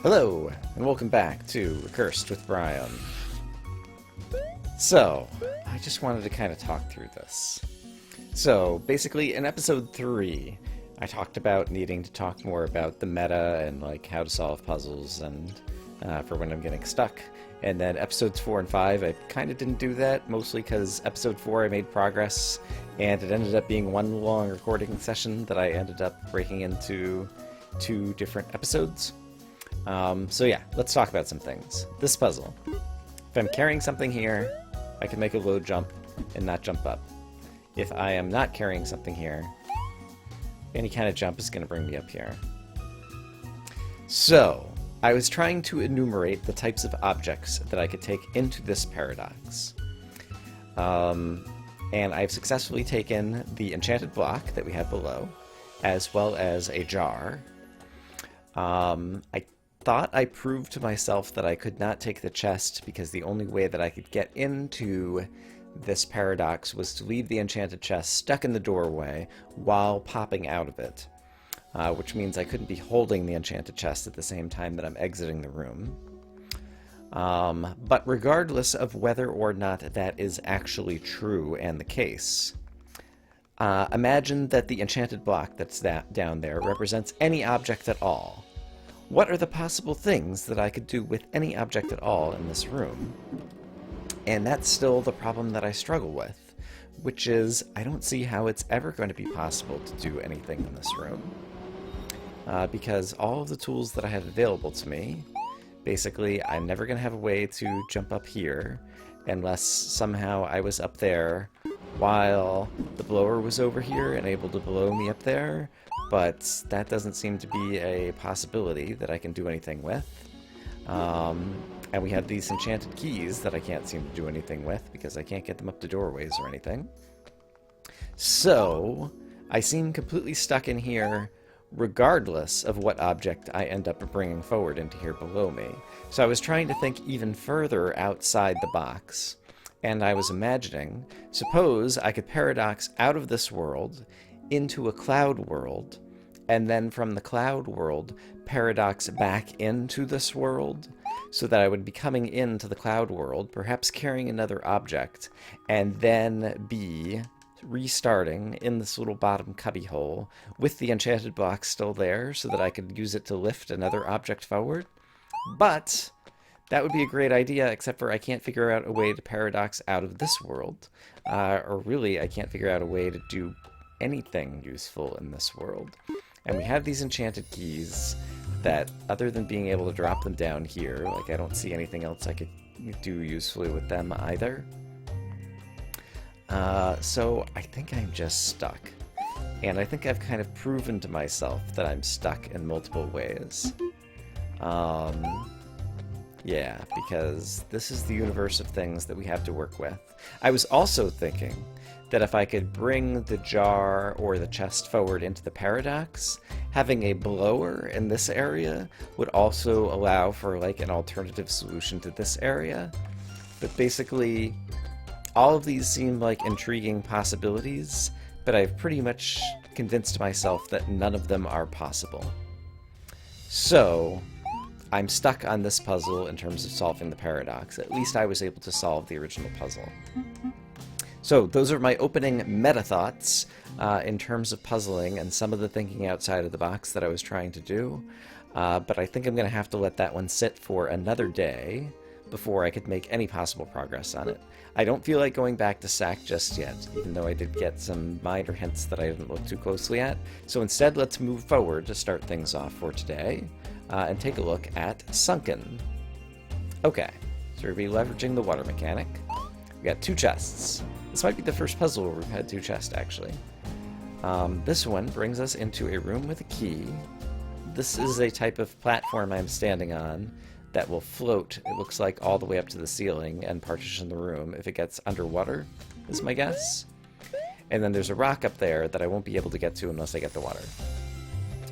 Hello, and welcome back to Recursed with Brian. So, I just wanted to kind of talk through this. So, basically, in episode 3, I talked about needing to talk more about the meta and like how to solve puzzles and for when I'm getting stuck. And then episodes 4 and 5, I kind of didn't do that, mostly because episode 4 I made progress, and it ended up being one long recording session that I ended up breaking into 2 different episodes. So yeah, let's talk about some things. This puzzle. If I'm carrying something here, I can make a low jump and not jump up. If I am not carrying something here, any kind of jump is going to bring me up here. So, I was trying to enumerate the types of objects that I could take into this paradox. And I've successfully taken the enchanted block that we have below, as well as a jar. I thought I proved to myself that I could not take the chest because the only way that I could get into this paradox was to leave the enchanted chest stuck in the doorway while popping out of it, which means I couldn't be holding the enchanted chest at the same time that I'm exiting the room. But regardless of whether or not that is actually true and the case, imagine that the enchanted block that's down there represents any object at all. What are the possible things that I could do with any object at all in this room? And that's still the problem that I struggle with, which is I don't see how it's ever going to be possible to do anything in this room. Because all of the tools that I have available to me, basically I'm never going to have a way to jump up here unless somehow I was up there while the blower was over here and able to blow me up there. But that doesn't seem to be a possibility that I can do anything with. And we have these enchanted keys that I can't seem to do anything with because I can't get them up to doorways or anything. So, I seem completely stuck in here regardless of what object I end up bringing forward into here below me. So I was trying to think even further outside the box. And I was imagining, suppose I could paradox out of this world into a cloud world, and then from the cloud world paradox back into this world, so that I would be coming into the cloud world, perhaps carrying another object, and then be restarting in this little bottom cubbyhole with the enchanted block still there, so that I could use it to lift another object forward. But that would be a great idea, except for I can't figure out a way to paradox out of this world. Or really, I can't figure out a way to do anything useful in this world. And we have these enchanted keys that, other than being able to drop them down here, like I don't see anything else I could do usefully with them either. So I think I'm just stuck. And I think I've kind of proven to myself that I'm stuck in multiple ways. Yeah, because this is the universe of things that we have to work with. I was also thinking that if I could bring the jar or the chest forward into the paradox, having a blower in this area would also allow for like an alternative solution to this area. But basically, all of these seem like intriguing possibilities, but I've pretty much convinced myself that none of them are possible. So, I'm stuck on this puzzle in terms of solving the paradox. At least I was able to solve the original puzzle. So those are my opening meta thoughts in terms of puzzling and some of the thinking outside of the box that I was trying to do. But I think I'm going to have to let that one sit for another day before I could make any possible progress on it. I don't feel like going back to SAC just yet, even though I did get some minor hints that I didn't look too closely at. So instead, let's move forward to start things off for today and take a look at Sunken. Okay, so we're going to be leveraging the water mechanic. We got 2 chests. This might be the first puzzle where we've had 2 chests, actually. This one brings us into a room with a key. This is a type of platform I'm standing on that will float, it looks like, all the way up to the ceiling and partition the room if it gets underwater, is my guess. And then there's a rock up there that I won't be able to get to unless I get the water.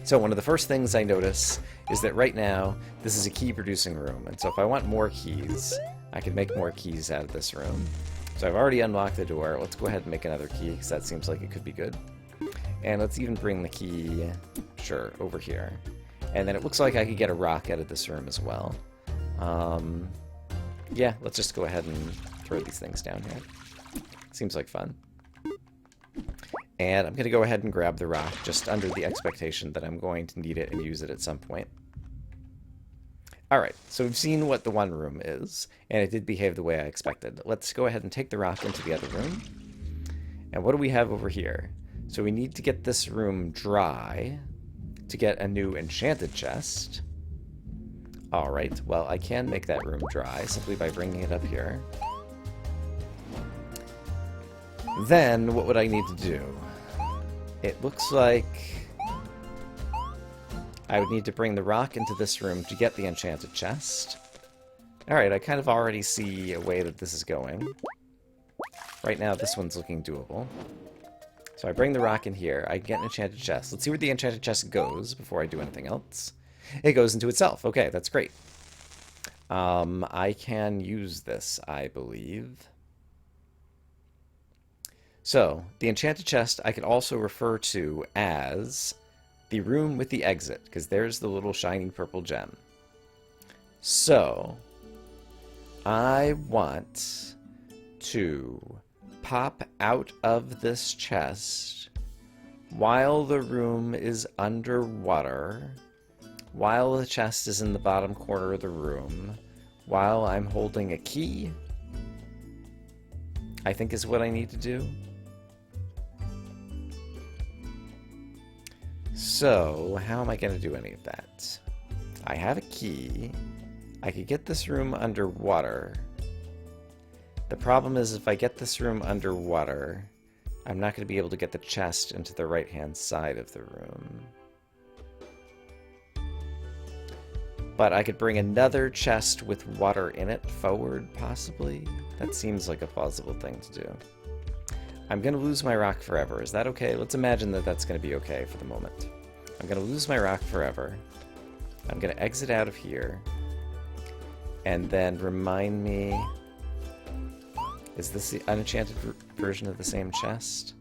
So one of the first things I notice is that right now, this is a key-producing room, and so if I want more keys, I can make more keys out of this room. So I've already unlocked the door. Let's go ahead and make another key, because that seems like it could be good. And let's even bring the key, sure, over here. And then it looks like I could get a rock out of this room as well. Yeah, let's just go ahead and throw these things down here. Seems like fun. And I'm going to go ahead and grab the rock, just under the expectation that I'm going to need it and use it at some point. Alright, so we've seen what the one room is, and it did behave the way I expected. Let's go ahead and take the rock into the other room. And what do we have over here? So we need to get this room dry to get a new enchanted chest. Alright, well, I can make that room dry simply by bringing it up here. Then, what would I need to do? It looks like I would need to bring the rock into this room to get the enchanted chest. Alright, I kind of already see a way that this is going. Right now, this one's looking doable. So I bring the rock in here, I get an enchanted chest. Let's see where the enchanted chest goes before I do anything else. It goes into itself. Okay, that's great. I can use this, I believe. So, the enchanted chest I could also refer to as the room with the exit, because there's the little shiny purple gem. So, I want to pop out of this chest while the room is underwater, while the chest is in the bottom corner of the room, while I'm holding a key, I think is what I need to do. So, how am I going to do any of that? I have a key. I could get this room underwater. The problem is if I get this room underwater, I'm not going to be able to get the chest into the right-hand side of the room. But I could bring another chest with water in it forward, possibly? That seems like a plausible thing to do. I'm going to lose my rock forever. Is that okay? Let's imagine that that's going to be okay for the moment. I'm going to lose my rock forever. I'm going to exit out of here. And then remind me... Is this the unenchanted version of the same chest?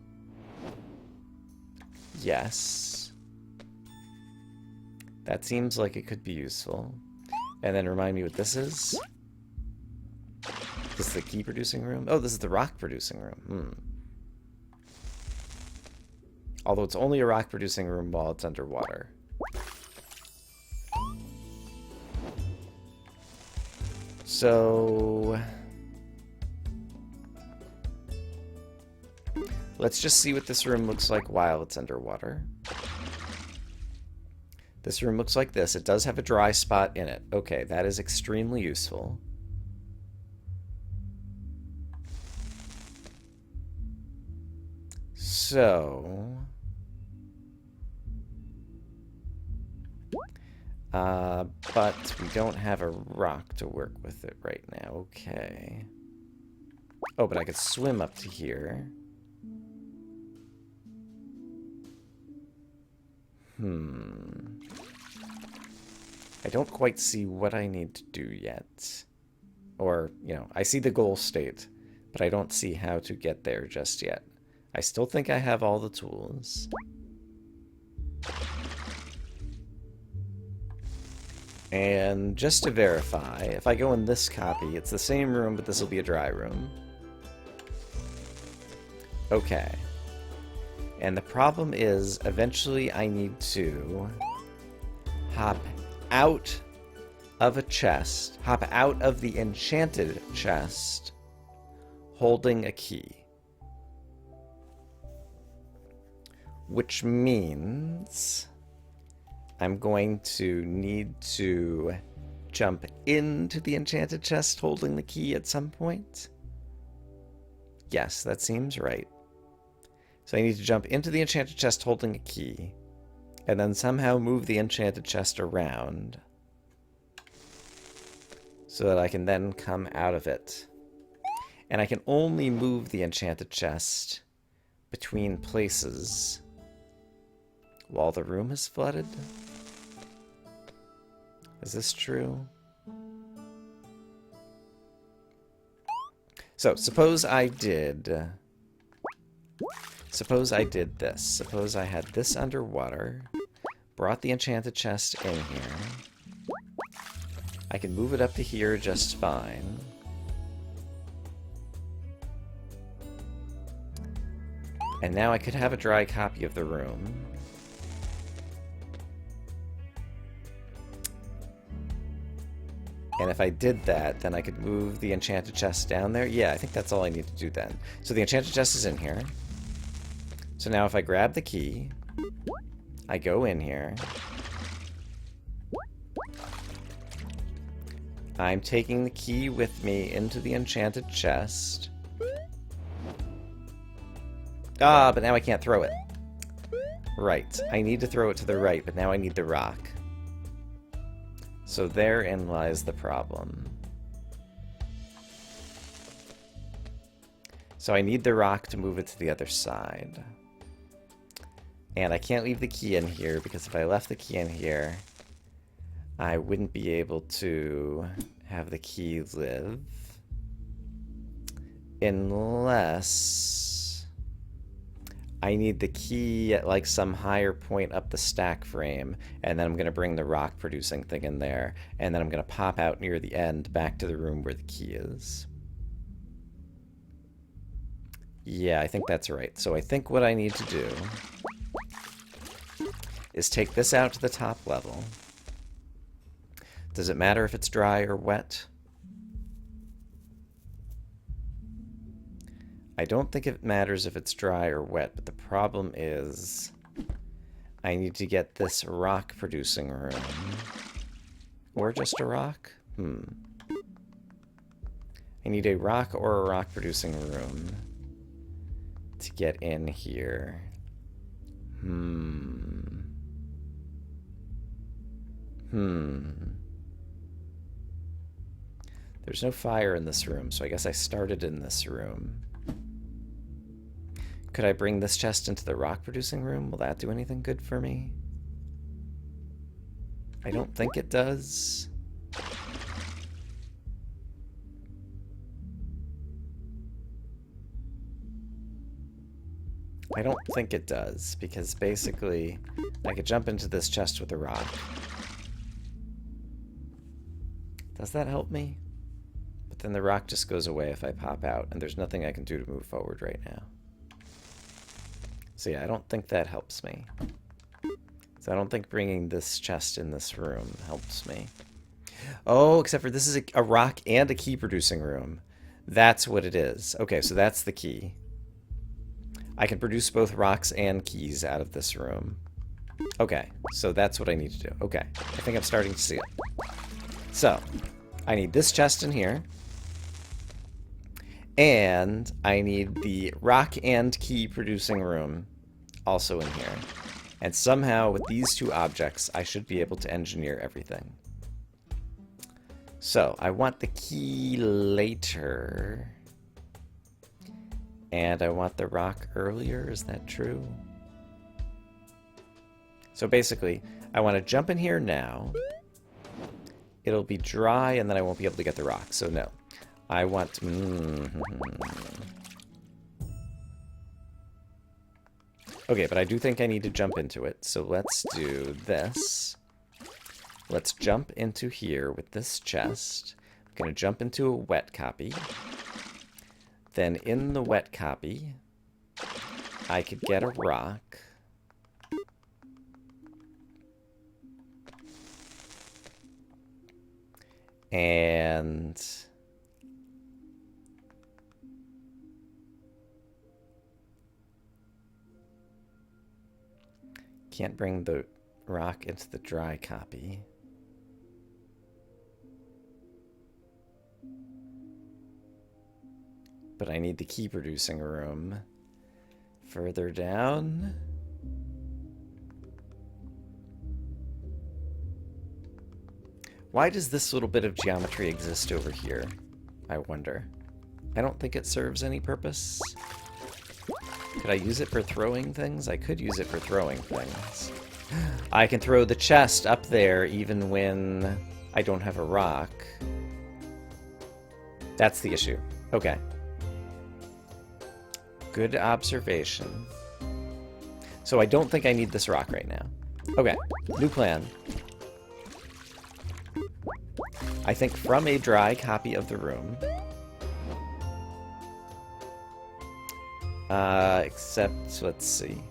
Yes. That seems like it could be useful. And then remind me what this is. This is the key producing room? Oh, this is the rock producing room. Although it's only a rock producing room while it's underwater. So... let's just see what this room looks like while it's underwater. This room looks like this. It does have a dry spot in it. Okay, that is extremely useful. So... but we don't have a rock to work with it right now. Okay. Oh, but I could swim up to here. I don't quite see what I need to do yet. Or, you know, I see the goal state, but I don't see how to get there just yet. I still think I have all the tools. And just to verify, if I go in this copy, it's the same room, but this will be a dry room. Okay. And the problem is, eventually I need to hop out of a chest, hop out of the enchanted chest, holding a key. Which means I'm going to need to jump into the enchanted chest holding the key at some point. Yes, that seems right. So I need to jump into the enchanted chest holding a key, and then somehow move the enchanted chest around so that I can then come out of it. And I can only move the enchanted chest between places while the room is flooded. Is this true? So, suppose I did this. Suppose I had this underwater, brought the enchanted chest in here. I can move it up to here just fine. And now I could have a dry copy of the room. And if I did that, then I could move the enchanted chest down there. Yeah, I think that's all I need to do then. So the enchanted chest is in here. So now if I grab the key, I go in here. I'm taking the key with me into the enchanted chest. Ah, but now I can't throw it. Right. I need to throw it to the right, but now I need the rock. So therein lies the problem. So I need the rock to move it to the other side. And I can't leave the key in here, because if I left the key in here, I wouldn't be able to have the key live. Unless I need the key at like some higher point up the stack frame, and then I'm going to bring the rock producing thing in there, and then I'm going to pop out near the end back to the room where the key is. Yeah, I think that's right. So I think what I need to do is take this out to the top level. Does it matter if it's dry or wet? I don't think it matters if it's dry or wet, but the problem is I need to get this rock producing room. Or just a rock? I need a rock or a rock producing room to get in here. There's no fire in this room, so I guess I started in this room. Could I bring this chest into the rock producing room? Will that do anything good for me? I don't think it does. I don't think it does, because basically I could jump into this chest with a rock. Does that help me? But then the rock just goes away if I pop out, and there's nothing I can do to move forward right now. So yeah, I don't think that helps me. So I don't think bringing this chest in this room helps me. Oh, except for this is a rock and a key producing room. That's what it is. Okay, so that's the key. I can produce both rocks and keys out of this room. Okay, so that's what I need to do. Okay, I think I'm starting to see it. So, I need this chest in here. And I need the rock and key producing room also in here. And somehow with these two objects, I should be able to engineer everything. So I want the key later. And I want the rock earlier, is that true? So basically, I want to jump in here now. It'll be dry and then I won't be able to get the rock, so no. I want... Okay, but I do think I need to jump into it, so let's do this. Let's jump into here with this chest. I'm going to jump into a wet copy. Then in the wet copy, I could get a rock. And... can't bring the rock into the dry copy. But I need the key producing room further down. Why does this little bit of geometry exist over here? I wonder. I don't think it serves any purpose. Could I use it for throwing things? I could use it for throwing things. I can throw the chest up there even when I don't have a rock. That's the issue. Okay. Good observation. So I don't think I need this rock right now. Okay, new plan. I think from a dry copy of the room. Except, let's see.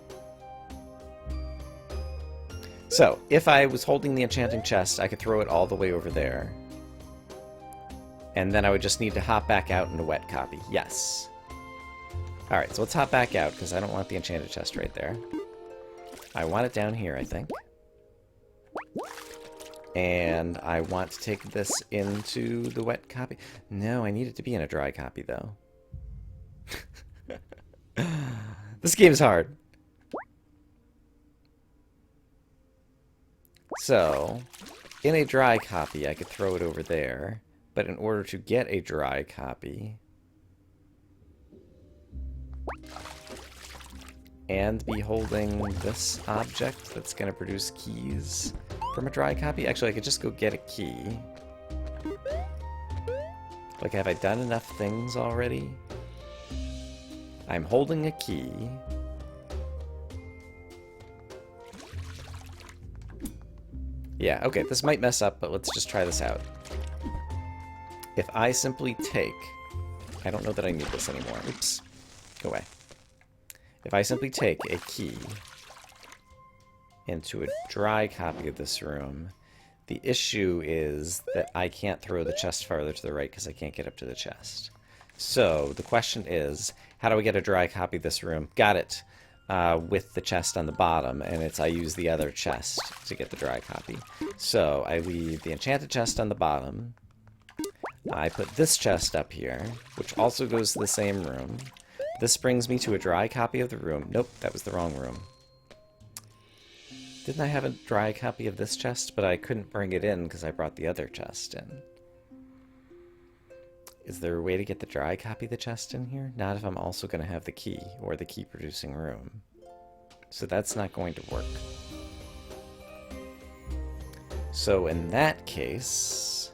So, if I was holding the enchanting chest, I could throw it all the way over there. And then I would just need to hop back out in a wet copy. Yes. Alright, so let's hop back out, because I don't want the enchanted chest right there. I want it down here, I think. And I want to take this into the wet copy. No, I need it to be in a dry copy, though. This game is hard. So, in a dry copy, I could throw it over there. But in order to get a dry copy and be holding this object that's going to produce keys from a dry copy, actually I could just go get a key. Like, have I done enough things already? I'm holding a key. Yeah, okay, this might mess up, but let's just try this out. If I simply take... I don't know that I need this anymore. Oops. Go away. If I simply take a key into a dry copy of this room, the issue is that I can't throw the chest farther to the right because I can't get up to the chest. So, the question is, how do I get a dry copy of this room? Got it. With the chest on the bottom, and I use the other chest to get the dry copy. So, I leave the enchanted chest on the bottom. I put this chest up here, which also goes to the same room. This brings me to a dry copy of the room. Nope, that was the wrong room. Didn't I have a dry copy of this chest? But I couldn't bring it in because I brought the other chest in. Is there a way to get the dry copy of the chest in here? Not if I'm also going to have the key, or the key-producing room. So that's not going to work. So in that case...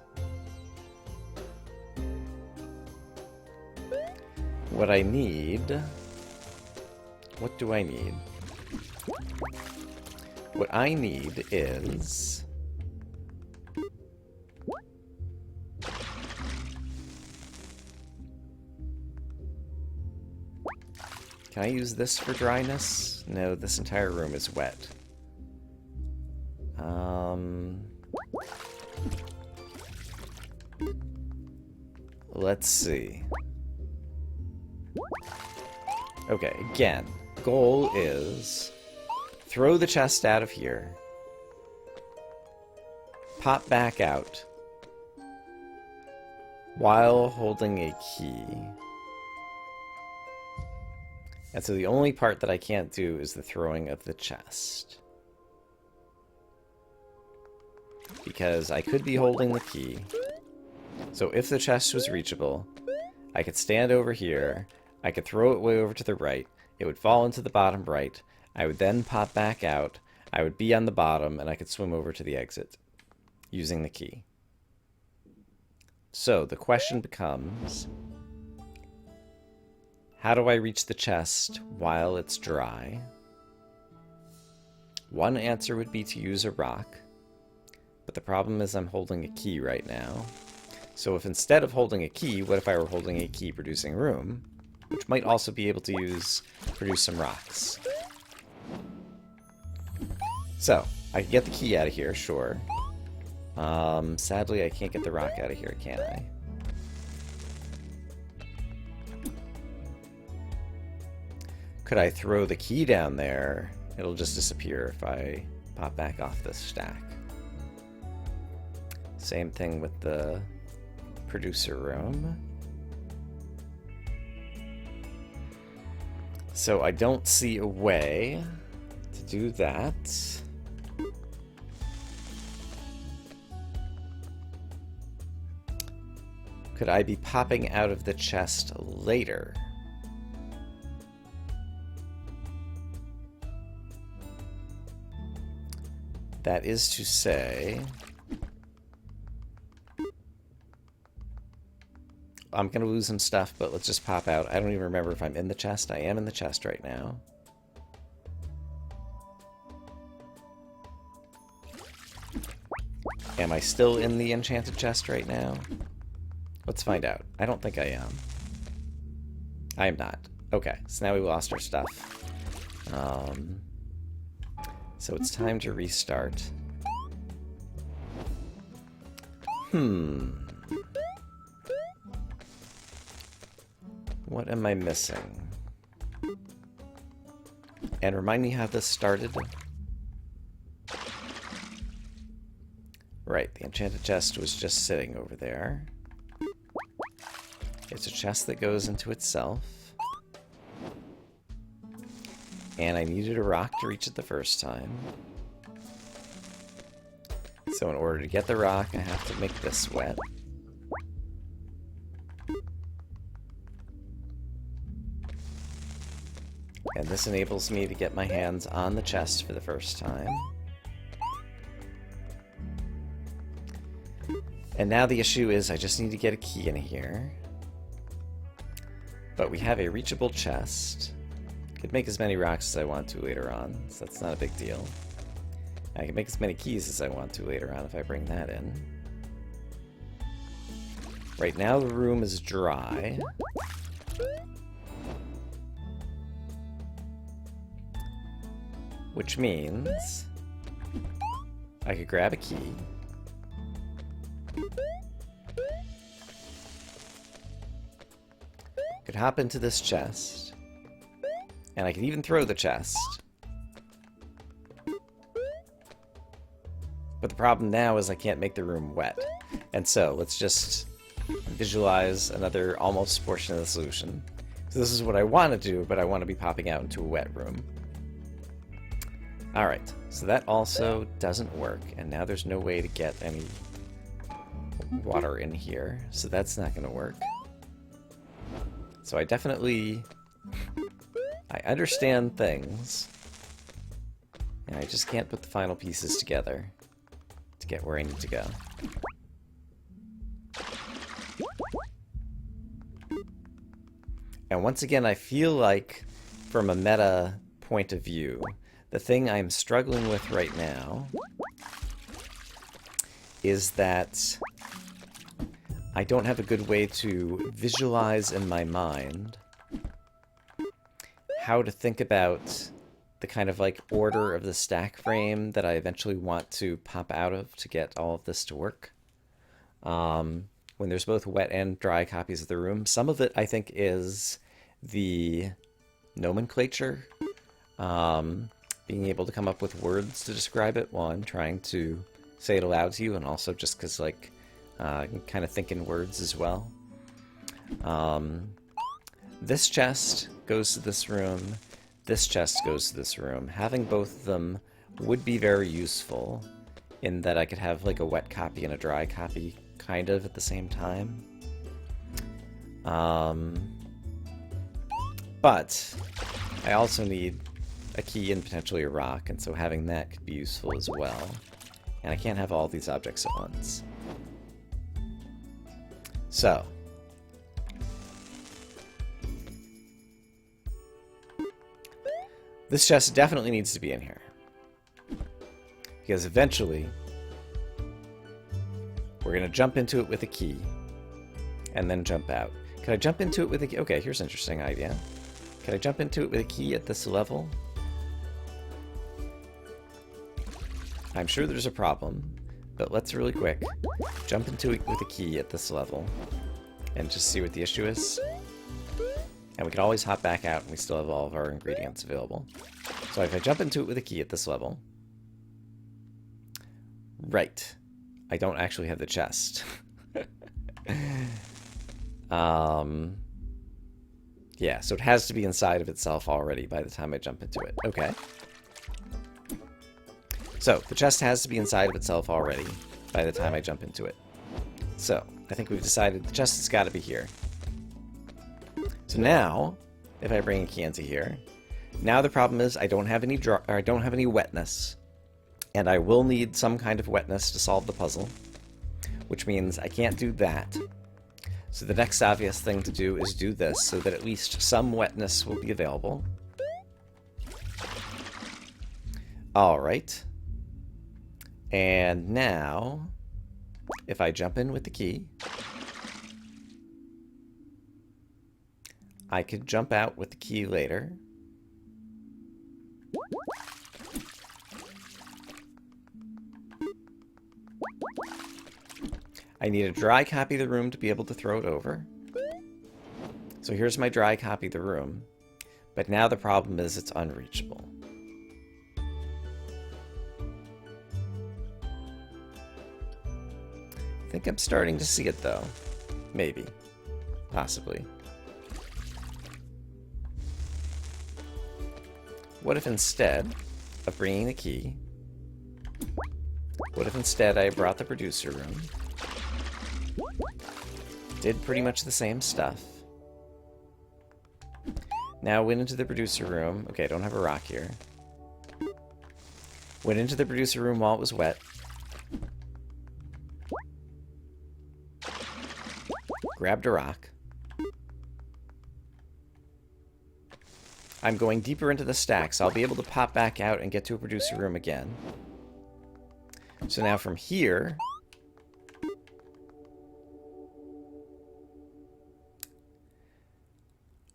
what I need... What do I need? What I need is... Can I use this for dryness? No, this entire room is wet. Let's see. Okay, again, goal is throw the chest out of here, pop back out while holding a key. And so the only part that I can't do is the throwing of the chest. Because I could be holding the key. So if the chest was reachable, I could stand over here, I could throw it way over to the right, it would fall into the bottom right, I would then pop back out, I would be on the bottom, and I could swim over to the exit using the key. So the question becomes... how do I reach the chest while it's dry? One answer would be to use a rock, but the problem is I'm holding a key right now. So if instead of holding a key, what if I were holding a key-producing room, which might also be able to produce some rocks? So, I can get the key out of here, sure. Sadly, I can't get the rock out of here, can I? Could I throw the key down there? It'll just disappear if I pop back off this stack. Same thing with the producer room. So I don't see a way to do that. Could I be popping out of the chest later? That is to say... I'm going to lose some stuff, but let's just pop out. I don't even remember if I'm in the chest. I am in the chest right now. Am I still in the enchanted chest right now? Let's find out. I don't think I am. I am not. Okay, so now we lost our stuff. So it's time to restart. What am I missing? And remind me how this started. Right, the enchanted chest was just sitting over there. It's a chest that goes into itself. And I needed a rock to reach it the first time. So in order to get the rock, I have to make this wet. And this enables me to get my hands on the chest for the first time. And now the issue is I just need to get a key in here. But we have a reachable chest. Could make as many rocks as I want to later on, so that's not a big deal. I can make as many keys as I want to later on if I bring that in. Right now the room is dry. Which means I could grab a key. Could hop into this chest. And I can even throw the chest. But the problem now is I can't make the room wet. And so, let's just visualize another almost portion of the solution. So this is what I want to do, but I want to be popping out into a wet room. Alright, so that also doesn't work, and now there's no way to get any water in here, so that's not going to work. So I understand things, and I just can't put the final pieces together to get where I need to go. And once again, I feel like, from a meta point of view, the thing I'm struggling with right now is that I don't have a good way to visualize in my mind how to think about the kind of like order of the stack frame that I eventually want to pop out of to get all of this to work. When there's both wet and dry copies of the room. Some of it I think is the nomenclature. Being able to come up with words to describe it while I'm trying to say it aloud to you, and also just because like I can kind of think in words as well. This chest goes to this room. This chest goes to this room. Having both of them would be very useful in that I could have like a wet copy and a dry copy kind of at the same time. But I also need a key and potentially a rock, and so having that could be useful as well. And I can't have all these objects at once. So, this chest definitely needs to be in here. Because eventually, we're going to jump into it with a key, and then jump out. Can I jump into it with a key? Okay, here's an interesting idea. Can I jump into it with a key at this level? I'm sure there's a problem, but let's really quick jump into it with a key at this level and just see what the issue is. And we can always hop back out and we still have all of our ingredients available. So if I jump into it with a key at this level... Right. I don't actually have the chest. Yeah, so it has to be inside of itself already by the time I jump into it. Okay. So, the chest has to be inside of itself already by the time I jump into it. So, I think we've decided the chest has got to be here. So now, if I bring a key into here, now the problem is I don't have any wetness, and I will need some kind of wetness to solve the puzzle, which means I can't do that. So the next obvious thing to do is do this, so that at least some wetness will be available. Alright. And now, if I jump in with the key, I could jump out with the key later. I need a dry copy of the room to be able to throw it over. So here's my dry copy of the room. But now the problem is it's unreachable. I think I'm starting to see it though. Maybe. Possibly. What if instead of bringing the key, what if instead I brought the producer room, did pretty much the same stuff, now went into the producer room, okay, I don't have a rock here, went into the producer room while it was wet, grabbed a rock, I'm going deeper into the stack, so I'll be able to pop back out and get to a producer room again. So now from here,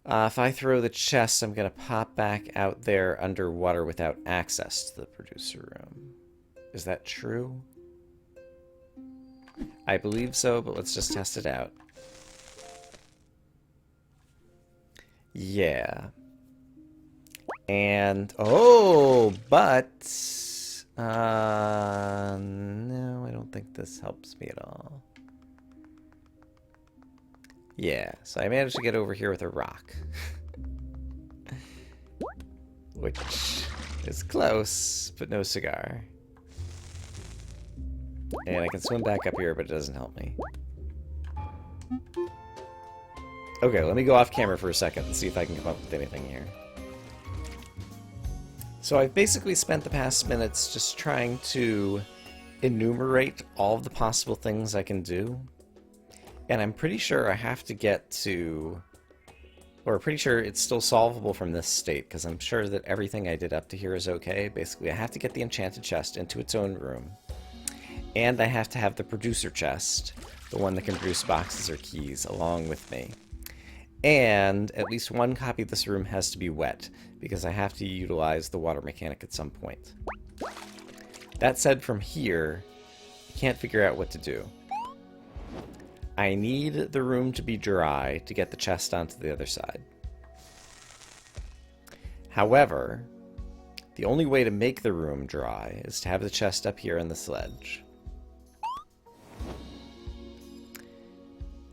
if I throw the chest, I'm going to pop back out there underwater without access to the producer room. Is that true? I believe so, but let's just test it out. Yeah. And, oh, but, no, I don't think this helps me at all. Yeah, so I managed to get over here with a rock. Which is close, but no cigar. And I can swim back up here, but it doesn't help me. Okay, let me go off camera for a second and see if I can come up with anything here. So I've basically spent the past minutes just trying to enumerate all of the possible things I can do. And I'm pretty sure I have to get to, or pretty sure it's still solvable from this state, because I'm sure that everything I did up to here is okay. Basically, I have to get the enchanted chest into its own room. And I have to have the producer chest, the one that can produce boxes or keys, along with me. And at least one copy of this room has to be wet, because I have to utilize the water mechanic at some point. That said, from here, I can't figure out what to do. I need the room to be dry to get the chest onto the other side. However, the only way to make the room dry is to have the chest up here on the sledge.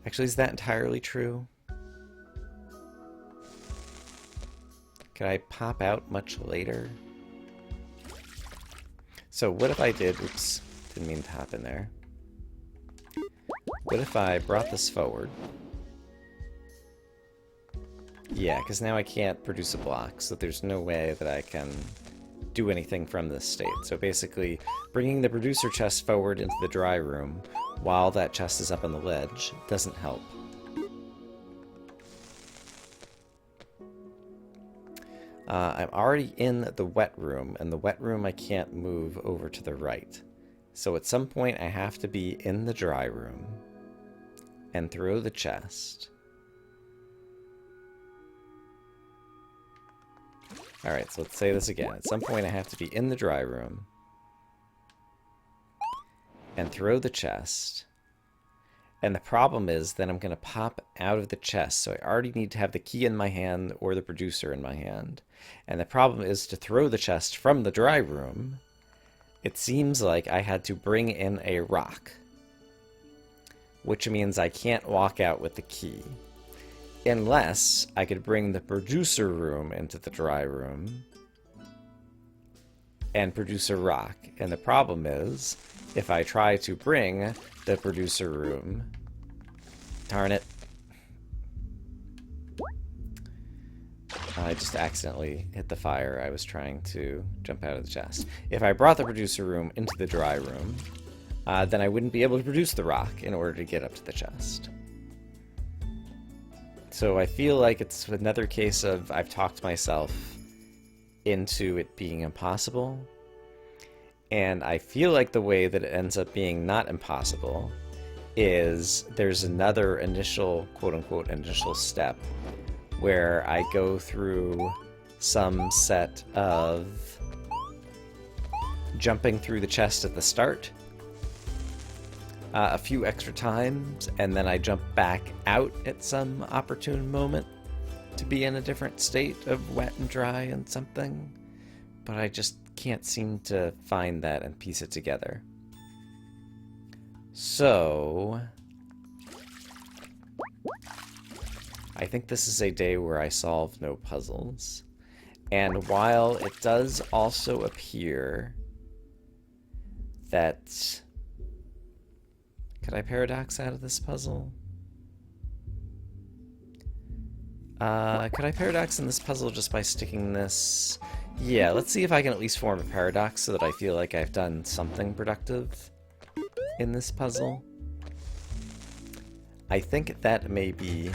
Actually, is that entirely true? Can I pop out much later? So what if I did, oops, didn't mean to hop in there. What if I brought this forward? Yeah, because now I can't produce a block, so there's no way that I can do anything from this state. So basically, bringing the producer chest forward into the dry room while that chest is up on the ledge doesn't help. I'm already in the wet room, and the wet room I can't move over to the right. So at some point I have to be in the dry room and throw the chest. Alright, so let's say this again. At some point I have to be in the dry room and throw the chest. And the problem is then I'm going to pop out of the chest, so I already need to have the key in my hand or the producer in my hand. And the problem is to throw the chest from the dry room, it seems like I had to bring in a rock, which means I can't walk out with the key. Unless I could bring the producer room into the dry room and produce a rock. And the problem is, if I try to bring the producer room, darn it, I just accidentally hit the fire. I was trying to jump out of the chest. If I brought the producer room into the dry room, then I wouldn't be able to produce the rock in order to get up to the chest. So I feel like it's another case of I've talked myself into it being impossible. And I feel like the way that it ends up being not impossible is there's another initial, quote-unquote, initial step where I go through some set of jumping through the chest at the start a few extra times, and then I jump back out at some opportune moment to be in a different state of wet and dry and something, but I just can't seem to find that and piece it together. So I think this is a day where I solve no puzzles. And while it does also appear that... Could I paradox out of this puzzle? Could I paradox in this puzzle just by sticking this? Yeah, let's see if I can at least form a paradox so that I feel like I've done something productive in this puzzle. I think that may be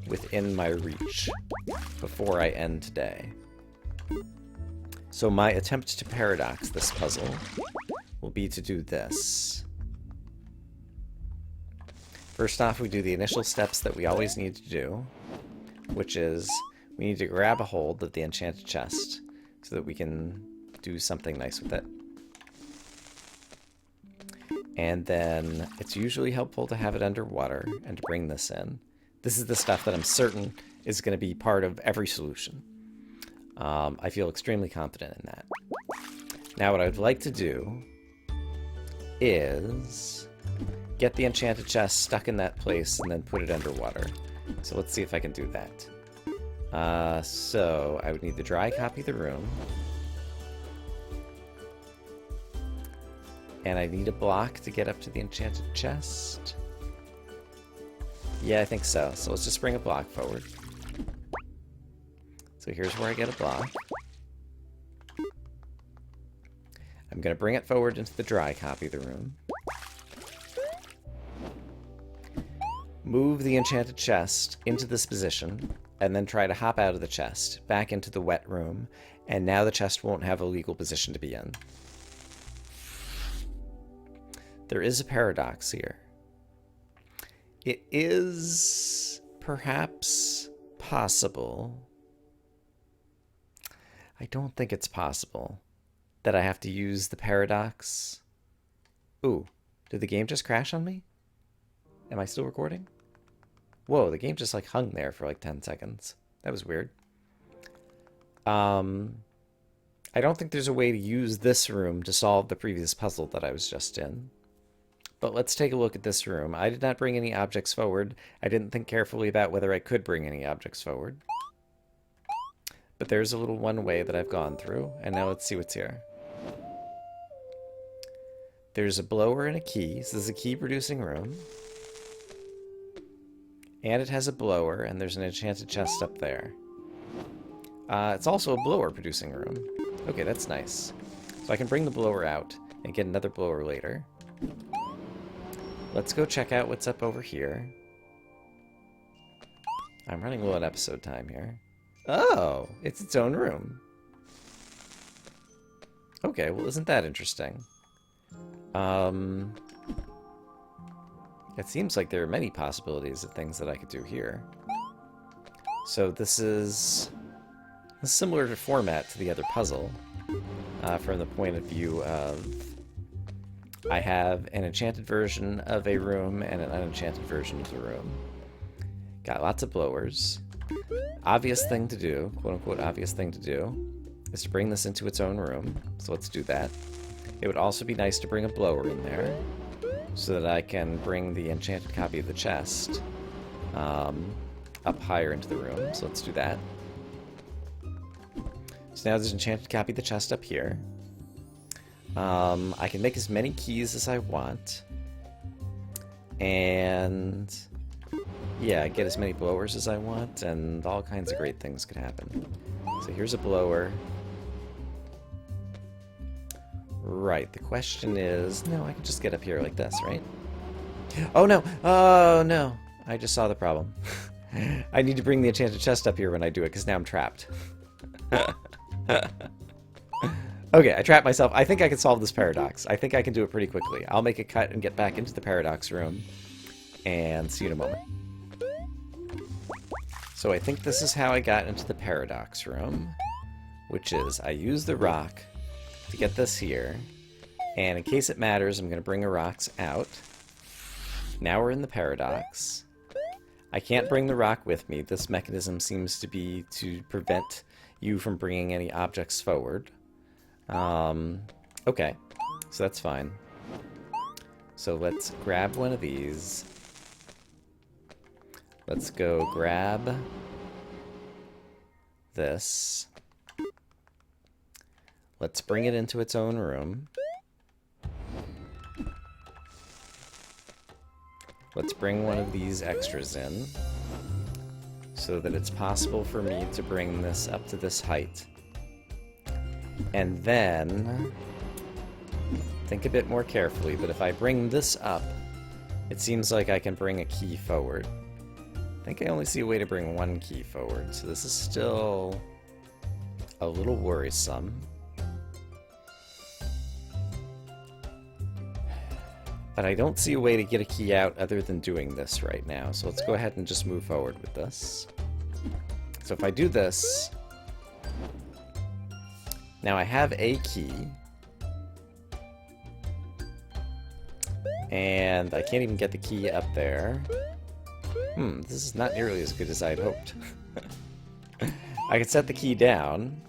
within my reach before I end today. So my attempt to paradox this puzzle will be to do this. First off, we do the initial steps that we always need to do, which is we need to grab a hold of the enchanted chest so that we can do something nice with it. And then it's usually helpful to have it underwater and to bring this in. This is the stuff that I'm certain is going to be part of every solution. I feel extremely confident in that. Now what I'd like to do is get the enchanted chest stuck in that place and then put it underwater. So let's see if I can do that. So I would need the dry copy of the room. And I need a block to get up to the enchanted chest. Yeah, I think so. So let's just bring a block forward. So here's where I get a block. I'm going to bring it forward into the dry copy of the room. Move the enchanted chest into this position, and then try to hop out of the chest, back into the wet room, and now the chest won't have a legal position to be in. There is a paradox here. It is perhaps possible. I don't think it's possible that I have to use the paradox. Ooh, did the game just crash on me? Am I still recording? Whoa, the game just like hung there for like 10 seconds. That was weird. I don't think there's a way to use this room to solve the previous puzzle that I was just in. But let's take a look at this room. I did not bring any objects forward. I didn't think carefully about whether I could bring any objects forward. But there's a little one way that I've gone through, and now let's see what's here. There's a blower and a key. So this is a key producing room. And it has a blower, and there's an enchanted chest up there. It's also a blower producing room. Okay, that's nice. So I can bring the blower out and get another blower later. Let's go check out what's up over here. I'm running low on episode time here. Oh, it's its own room. Okay, well, isn't that interesting? It seems like there are many possibilities of things that I could do here. So this is a similar format to the other puzzle, from the point of view of I have an enchanted version of a room and an unenchanted version of the room. Got lots of blowers. Obvious thing to do, quote-unquote obvious thing to do, is to bring this into its own room. So let's do that. It would also be nice to bring a blower in there so that I can bring the enchanted copy of the chest up higher into the room. So let's do that. So now there's an enchanted copy of the chest up here. I can make as many keys as I want. And yeah, get as many blowers as I want, and all kinds of great things could happen. So here's a blower. Right, the question is... No, I can just get up here like this, right? Oh, no! Oh, no! I just saw the problem. I need to bring the enchanted chest up here when I do it, because now I'm trapped. Okay, I trapped myself. I think I can solve this paradox. I think I can do it pretty quickly. I'll make a cut and get back into the paradox room. and see you in a moment. So I think this is how I got into the paradox room, which is I use the rock to get this here, and in case it matters, I'm going to bring the rocks out. Now we're in the paradox. I can't bring the rock with me. This mechanism seems to be to prevent you from bringing any objects forward. Okay, so that's fine. So let's grab one of these. Let's go grab this. Let's bring it into its own room. Let's bring one of these extras in so that it's possible for me to bring this up to this height. And then think a bit more carefully, but if I bring this up, it seems like I can bring a key forward. I think I only see a way to bring one key forward, so this is still a little worrisome. But I don't see a way to get a key out other than doing this right now, so let's go ahead and just move forward with this. So if I do this, now I have a key, and I can't even get the key up there. This is not nearly as good as I'd hoped. I could set the key down.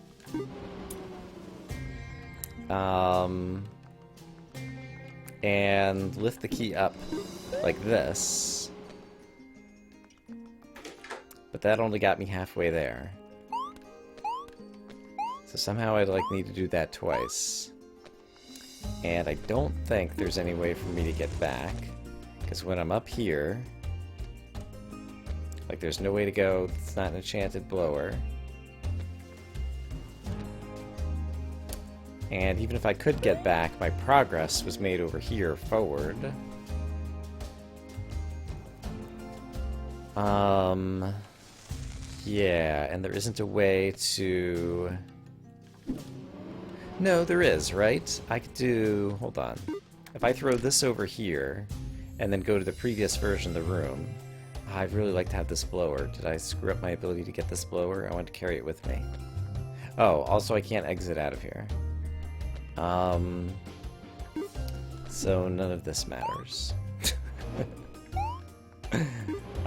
And lift the key up like this. But that only got me halfway there. So somehow I'd need to do that twice. And I don't think there's any way for me to get back. Because when I'm up here, there's no way to go. It's not an enchanted blower. And even if I could get back, my progress was made over here forward. Yeah, and there isn't a way to... No, there is, right? I could do... Hold on. If I throw this over here, and then go to the previous version of the room... I'd really like to have this blower. Did I screw up my ability to get this blower? I want to carry it with me. Oh, also I can't exit out of here. So none of this matters.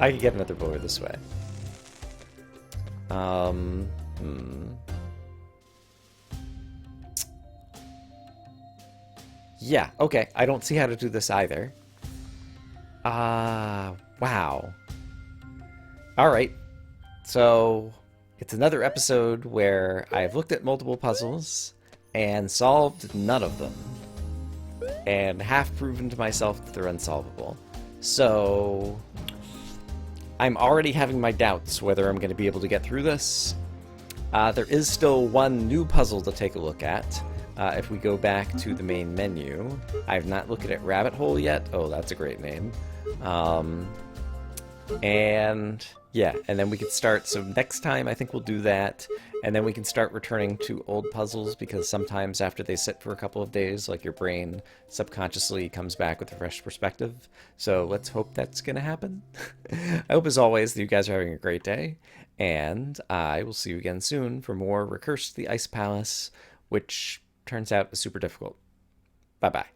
I could get another blower this way. Yeah, okay. I don't see how to do this either. Wow. Alright. So, it's another episode where I've looked at multiple puzzles and solved none of them. And half proven to myself that they're unsolvable. So, I'm already having my doubts whether I'm going to be able to get through this. There is still one new puzzle to take a look at. If we go back to the main menu, I have not looked at Rabbit Hole yet. Oh, that's a great name. And yeah, and then we could start. So next time I think we'll do that, and then we can start returning to old puzzles, because sometimes after they sit for a couple of days, your brain subconsciously comes back with a fresh perspective. So let's hope that's gonna happen. I hope as always that you guys are having a great day, and I will see you again soon for more Recursed Ice Palace, which turns out is super difficult. Bye bye.